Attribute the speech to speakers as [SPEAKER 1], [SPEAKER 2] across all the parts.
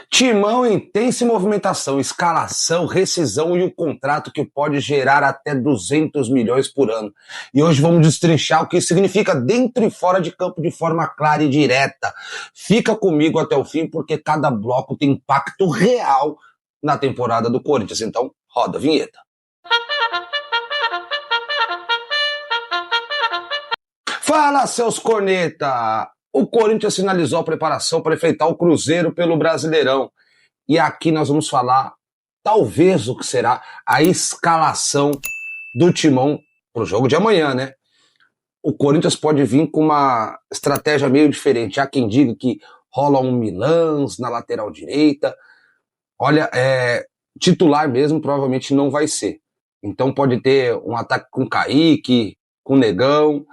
[SPEAKER 1] Timão intensa em movimentação, escalação, rescisão e o contrato que pode gerar até 200 milhões por ano. E hoje vamos destrinchar o que significa dentro e fora de campo de forma clara e direta. Fica comigo até o fim porque cada bloco tem impacto real na temporada do Corinthians. Então, roda a vinheta. Fala, seus corneta! O Corinthians finalizou a preparação para enfrentar o Cruzeiro pelo Brasileirão. E aqui nós vamos falar, talvez, o que será a escalação do Timão para o jogo de amanhã, né? O Corinthians pode vir com uma estratégia meio diferente. Há quem diga que rola um Milans na lateral direita. Olha, titular mesmo provavelmente não vai ser. Então pode ter um ataque com Kaique, com Negão.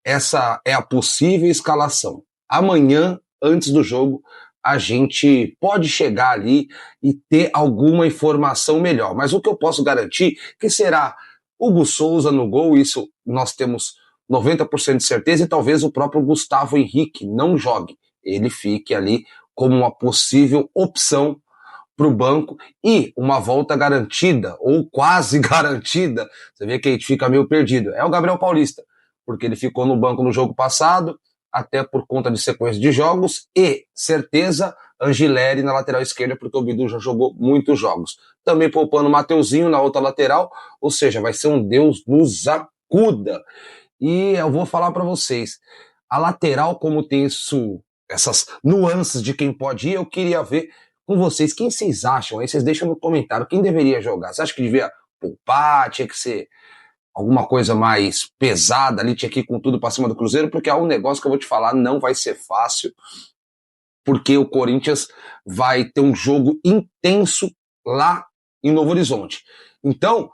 [SPEAKER 1] Essa é a possível escalação. Amanhã, antes do jogo, a gente pode chegar ali e ter alguma informação melhor. Mas o que eu posso garantir que será Hugo Souza no gol, isso nós temos 90% de certeza, e talvez o próprio Gustavo Henrique não jogue. Ele fique ali como uma possível opção para o banco e uma volta garantida, ou quase garantida, você vê que a gente fica meio perdido, é o Gabriel Paulista, porque ele ficou no banco no jogo passado, até por conta de sequência de jogos, e, certeza, Angileri na lateral esquerda, porque o Bidu já jogou muitos jogos. Também poupando o Mateuzinho na outra lateral, ou seja, vai ser um Deus nos acuda. E eu vou falar para vocês, a lateral, como tem essas nuances de quem pode ir, eu queria ver com vocês, quem vocês acham? Aí vocês deixam no comentário, quem deveria jogar? Você acha que devia poupar, tinha que ser alguma coisa mais pesada ali, tinha que ir com tudo pra cima do Cruzeiro, porque é um negócio que eu vou te falar, não vai ser fácil, porque o Corinthians vai ter um jogo intenso lá em Novo Horizonte. Então,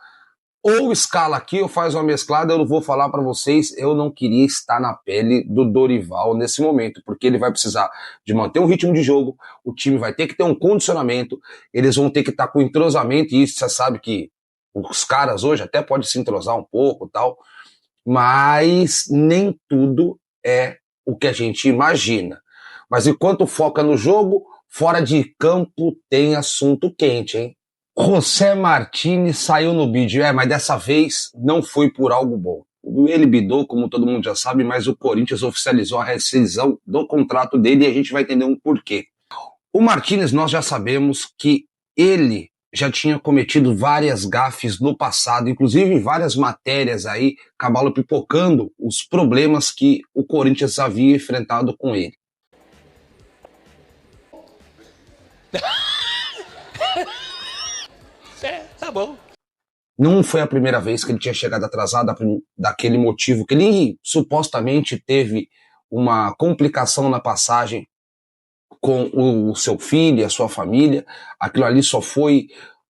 [SPEAKER 1] ou escala aqui ou faz uma mesclada, eu não vou falar para vocês, eu não queria estar na pele do Dorival nesse momento, porque ele vai precisar de manter um ritmo de jogo, o time vai ter que ter um condicionamento, eles vão ter que estar com entrosamento, e isso você sabe que os caras hoje até podem se entrosar um pouco e tal, mas nem tudo é o que a gente imagina. Mas enquanto foca no jogo, fora de campo tem assunto quente, hein? José Martínez saiu no bid, mas dessa vez não foi por algo bom. Ele bidou, como todo mundo já sabe, mas o Corinthians oficializou a rescisão do contrato dele e a gente vai entender um porquê. O Martínez, nós já sabemos que ele já tinha cometido várias gafes no passado, inclusive em várias matérias aí, acabaram pipocando os problemas que o Corinthians havia enfrentado com ele.
[SPEAKER 2] Tá bom.
[SPEAKER 1] Não foi a primeira vez que ele tinha chegado atrasado daquele motivo, que ele supostamente teve uma complicação na passagem com o seu filho e a sua família. Aquilo ali só foi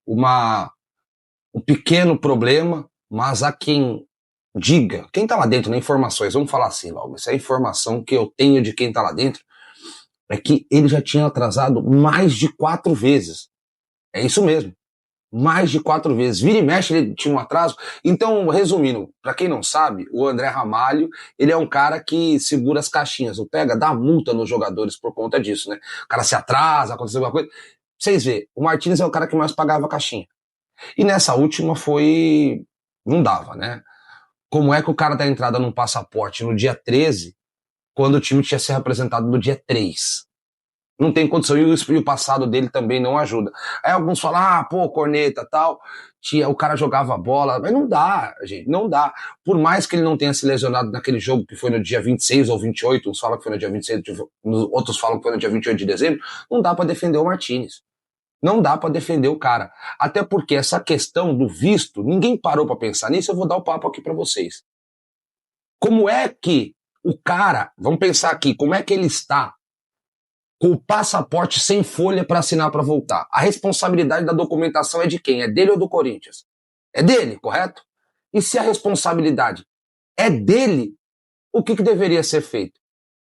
[SPEAKER 1] um pequeno problema, mas há quem diga, quem tá lá dentro, né, informações, vamos falar assim logo, essa é a informação que eu tenho de quem tá lá dentro, é que ele já tinha atrasado mais de 4 vezes. É isso mesmo. Mais de 4 vezes. Vira e mexe, ele tinha um atraso. Então, resumindo, para quem não sabe, o André Ramalho, ele é um cara que segura as caixinhas, não pega, dá multa nos jogadores por conta disso, né? O cara se atrasa, aconteceu alguma coisa. Vocês vê, o Martínez é o cara que mais pagava a caixinha. E nessa última não dava, né? Como é que o cara dá entrada num passaporte no dia 13, quando o time tinha sido apresentado no dia 3? Não tem condição, e o passado dele também não ajuda. Aí alguns falam, corneta, tal, o cara jogava bola, mas não dá, gente, não dá. Por mais que ele não tenha se lesionado naquele jogo que foi no dia 26 ou 28, uns falam que foi no dia 26, outros falam que foi no dia 28 de dezembro, não dá pra defender o Martínez. Não dá pra defender o cara. Até porque essa questão do visto, ninguém parou pra pensar nisso, eu vou dar o papo aqui pra vocês. Como é que o cara, vamos pensar aqui, como é que ele está com o passaporte sem folha para assinar para voltar? A responsabilidade da documentação é de quem? É dele ou do Corinthians? É dele, correto? E se a responsabilidade é dele, o que deveria ser feito?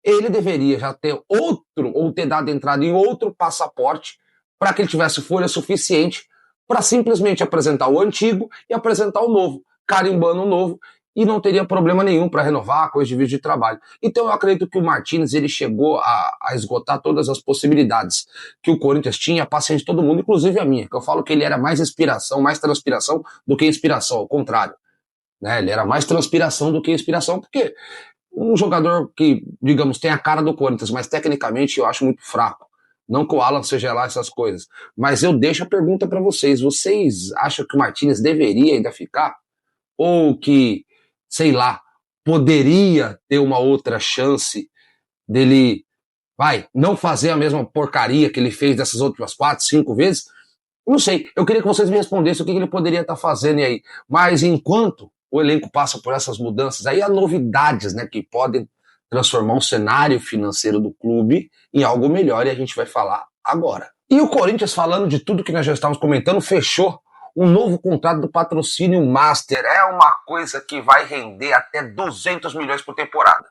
[SPEAKER 1] Ele deveria já ter outro, ou ter dado entrada em outro passaporte para que ele tivesse folha suficiente para simplesmente apresentar o antigo e apresentar o novo, carimbando o novo e não teria problema nenhum para renovar, coisa de visto de trabalho. Então eu acredito que o Martínez ele chegou a esgotar todas as possibilidades que o Corinthians tinha, a paciência de todo mundo, inclusive a minha, que eu falo que ele era mais inspiração, mais transpiração do que inspiração, ao contrário. Né? Ele era mais transpiração do que inspiração, porque um jogador que, digamos, tem a cara do Corinthians, mas tecnicamente eu acho muito fraco. Não que o Alan seja lá essas coisas. Mas eu deixo a pergunta para vocês. Vocês acham que o Martínez deveria ainda ficar? Ou que, sei lá, poderia ter uma outra chance dele, não fazer a mesma porcaria que ele fez dessas últimas 4, 5 vezes? Não sei. Eu queria que vocês me respondessem o que ele poderia estar fazendo aí. Mas enquanto o elenco passa por essas mudanças, aí há novidades, né, que podem transformar o cenário financeiro do clube em algo melhor, e a gente vai falar agora. E o Corinthians, falando de tudo que nós já estávamos comentando, fechou um novo contrato do patrocínio Master. É uma coisa que vai render até 200 milhões por temporada.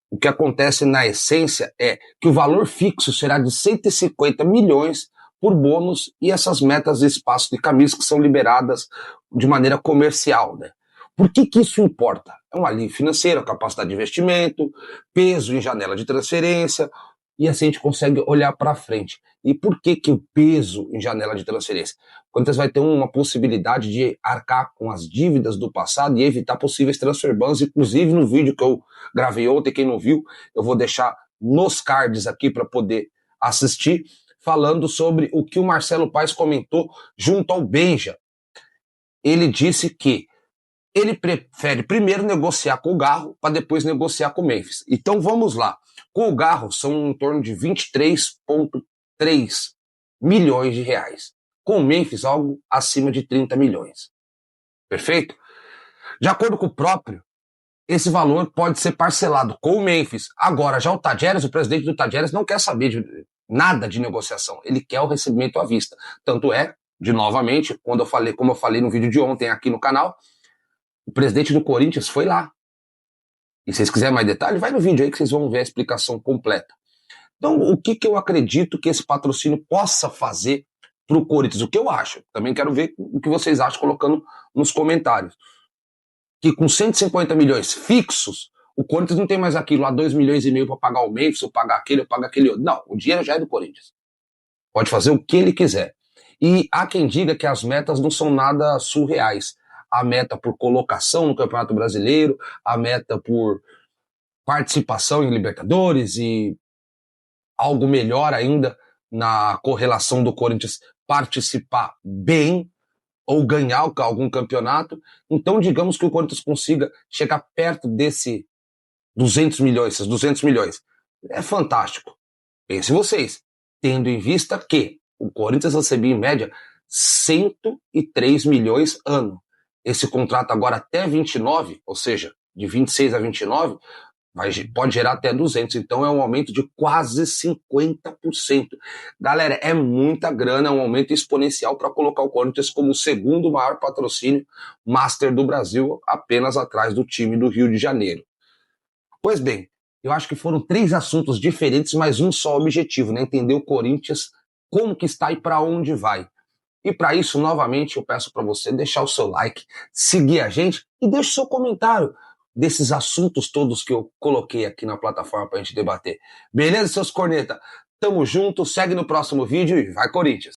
[SPEAKER 1] O que acontece na essência é que o valor fixo será de 150 milhões por bônus e essas metas de espaço de camisa que são liberadas de maneira comercial, né? Por que isso importa? É um alívio financeiro, capacidade de investimento, peso em janela de transferência, e assim a gente consegue olhar para frente. E por que o peso em janela de transferência? O Corinthians vai ter uma possibilidade de arcar com as dívidas do passado e evitar possíveis transfer bans, inclusive no vídeo que eu gravei ontem, quem não viu, eu vou deixar nos cards aqui para poder assistir, falando sobre o que o Marcelo Paes comentou junto ao Benja. Ele disse que ele prefere primeiro negociar com o Garro para depois negociar com o Memphis. Então vamos lá. Com o Garro são em torno de 23,3 milhões de reais. Com o Memphis, algo acima de 30 milhões. Perfeito? De acordo com o próprio, esse valor pode ser parcelado com o Memphis. Agora, já o Tadjeres, o presidente do Tadjeres, não quer saber de nada de negociação. Ele quer o recebimento à vista. Tanto é, novamente, como eu falei no vídeo de ontem aqui no canal, o presidente do Corinthians foi lá. E se vocês quiserem mais detalhes, vai no vídeo aí que vocês vão ver a explicação completa. Então, o que eu acredito que esse patrocínio possa fazer para o Corinthians? O que eu acho? Também quero ver o que vocês acham colocando nos comentários. Que com 150 milhões fixos, o Corinthians não tem mais aquilo lá, 2,5 milhões para pagar o Memphis, ou pagar aquele outro. Não, o dinheiro já é do Corinthians. Pode fazer o que ele quiser. E há quem diga que as metas não são nada surreais. A meta por colocação no Campeonato Brasileiro, a meta por participação em Libertadores e algo melhor ainda na correlação do Corinthians participar bem ou ganhar algum campeonato. Então, digamos que o Corinthians consiga chegar perto desse 200 milhões, esses 200 milhões. É fantástico. Pensem vocês, tendo em vista que o Corinthians recebia em média 103 milhões ano. Esse contrato agora até 29, ou seja, de 26 a 29, pode gerar até 200. Então é um aumento de quase 50%. Galera, é muita grana, é um aumento exponencial para colocar o Corinthians como o segundo maior patrocínio Master do Brasil, apenas atrás do time do Rio de Janeiro. Pois bem, eu acho que foram 3 assuntos diferentes, mas um só objetivo, né? Entender o Corinthians, como que está e para onde vai. E para isso, novamente, eu peço para você deixar o seu like, seguir a gente e deixe o seu comentário desses assuntos todos que eu coloquei aqui na plataforma para a gente debater. Beleza, seus corneta? Tamo junto, segue no próximo vídeo e vai Corinthians!